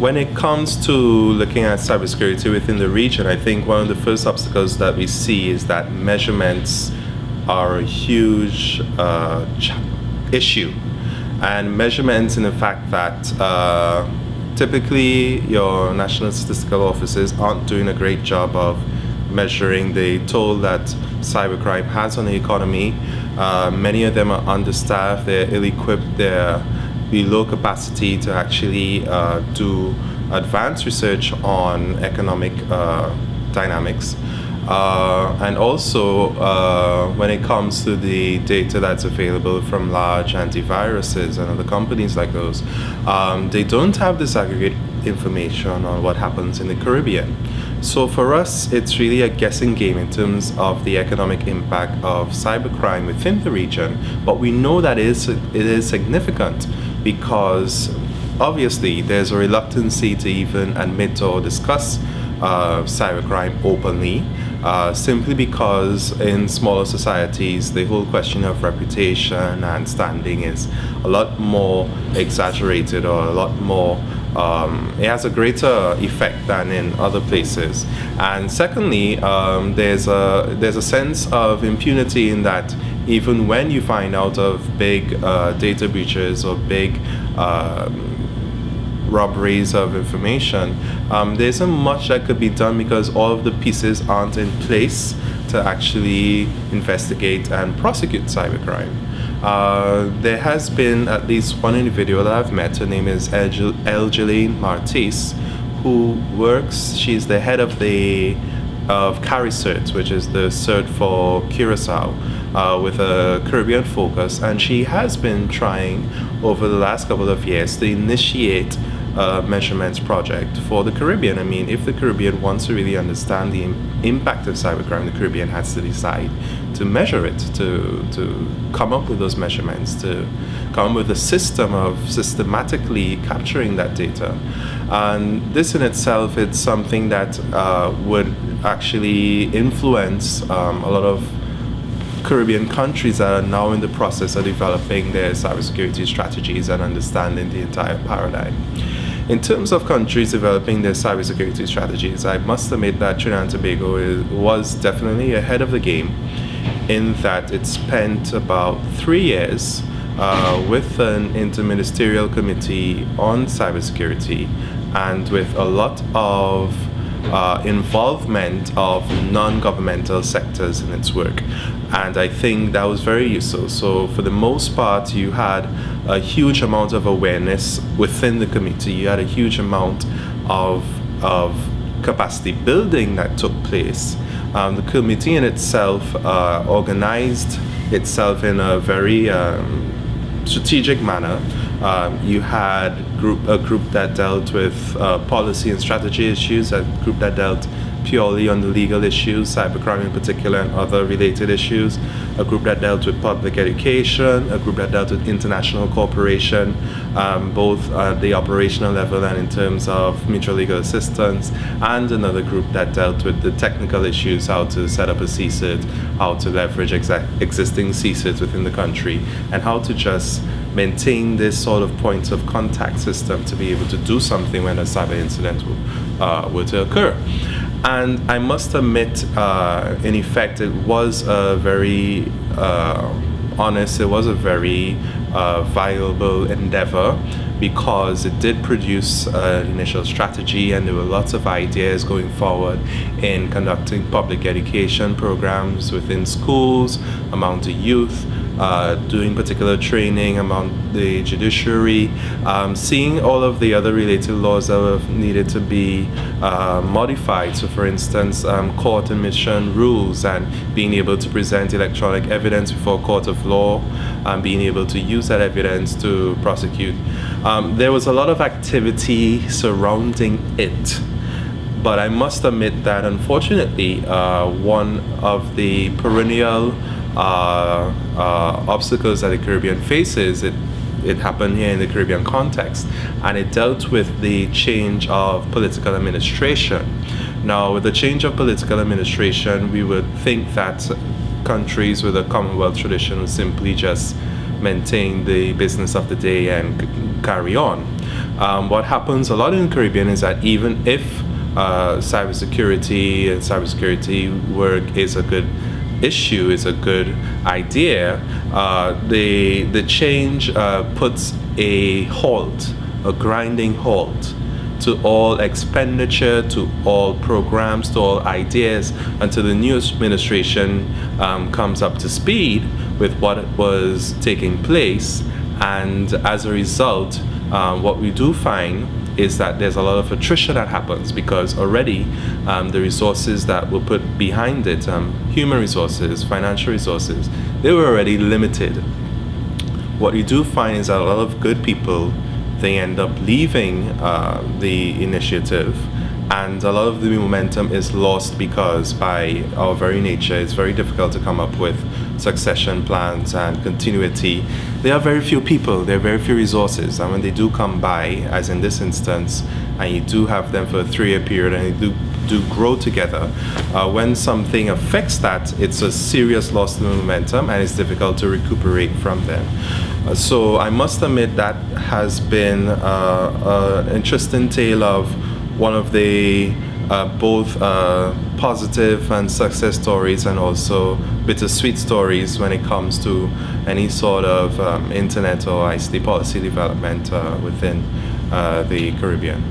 When it comes to looking at cybersecurity within the region, I think one of the first obstacles that we see is that measurements are a huge issue. And measurements in the fact that typically your national statistical offices aren't doing a great job of measuring the toll that cybercrime has on the economy. Many of them are understaffed, they're ill-equipped, they're below capacity to actually do advanced research on economic dynamics. And also, when it comes to the data that's available from large antiviruses and other companies like those, they don't have disaggregate information on what happens in the Caribbean. So for us, it's really a guessing game in terms of the economic impact of cybercrime within the region. But we know that it is significant because obviously there's a reluctancy to even admit or discuss cybercrime openly, simply because in smaller societies the whole question of reputation and standing is a lot more exaggerated, or a lot more it has a greater effect than in other places. And secondly, there's a sense of impunity in that even when you find out of big data breaches or big robberies of information, there isn't much that could be done because all of the pieces aren't in place to actually investigate and prosecute cybercrime. There has been at least one individual that I've met. Her name is Elgeline Martis, who works, she's the head of CARICERT, which is the cert for Curacao, with a Caribbean focus, and she has been trying over the last couple of years to initiate a measurements project for the Caribbean. I mean, if the Caribbean wants to really understand the impact of cybercrime, the Caribbean has to decide to measure it, to come up with those measurements, to come up with a system of systematically capturing that data. And this in itself, it's something that would actually influence a lot of Caribbean countries that are now in the process of developing their cybersecurity strategies and understanding the entire paradigm. In terms of countries developing their cybersecurity strategies, I must admit that Trinidad and Tobago was definitely ahead of the game, in that it spent about 3 years with an interministerial committee on cybersecurity and with a lot of involvement of non-governmental sectors in its work. And I think that was very useful. So for the most part, you had a huge amount of awareness within the committee. You had a huge amount of capacity building that took place. The committee in itself organized itself in a very strategic manner. You had a group that dealt with policy and strategy issues, a group that dealt purely on the legal issues, cybercrime in particular, and other related issues, a group that dealt with public education, a group that dealt with international cooperation, both at the operational level and in terms of mutual legal assistance, and another group that dealt with the technical issues, how to set up a CSIRT, how to leverage existing CSIRTs within the country, and how to just maintain this sort of points of contact system to be able to do something when a cyber incident were to occur. And I must admit, in effect, it was a very honest, it was a very viable endeavor, because it did produce an initial strategy, and there were lots of ideas going forward in conducting public education programs within schools, among the youth, doing particular training among the judiciary, seeing all of the other related laws that have needed to be modified. So for instance, court admission rules, and being able to present electronic evidence before a court of law, and being able to use that evidence to prosecute. There was a lot of activity surrounding it. But I must admit that unfortunately, one of the perennial obstacles that the Caribbean faces, it happened here in the Caribbean context, and it dealt with the change of political administration. Now, with the change of political administration, we would think that countries with a Commonwealth tradition would simply just maintain the business of the day and carry on. What happens a lot in the Caribbean is that even if cybersecurity and cybersecurity work is a good issue, is a good idea, the change puts a halt, a grinding halt to all expenditure, to all programs, to all ideas, until the new administration comes up to speed with what was taking place. And as a result, what we do find is that there's a lot of attrition that happens, because already the resources that were put behind it, human resources, financial resources, they were already limited. What you do find is that a lot of good people, they end up leaving the initiative, and a lot of the momentum is lost because by our very nature it's very difficult to come up with succession plans and continuity. There are very few people, there are very few resources, and when they do come by, as in this instance, and you do have them for a 3-year period and they do grow together, when something affects that, it's a serious loss in momentum and it's difficult to recuperate from them. So I must admit that has been an interesting tale of one of the both positive and success stories, and also bittersweet stories when it comes to any sort of internet or ICT policy development within the Caribbean.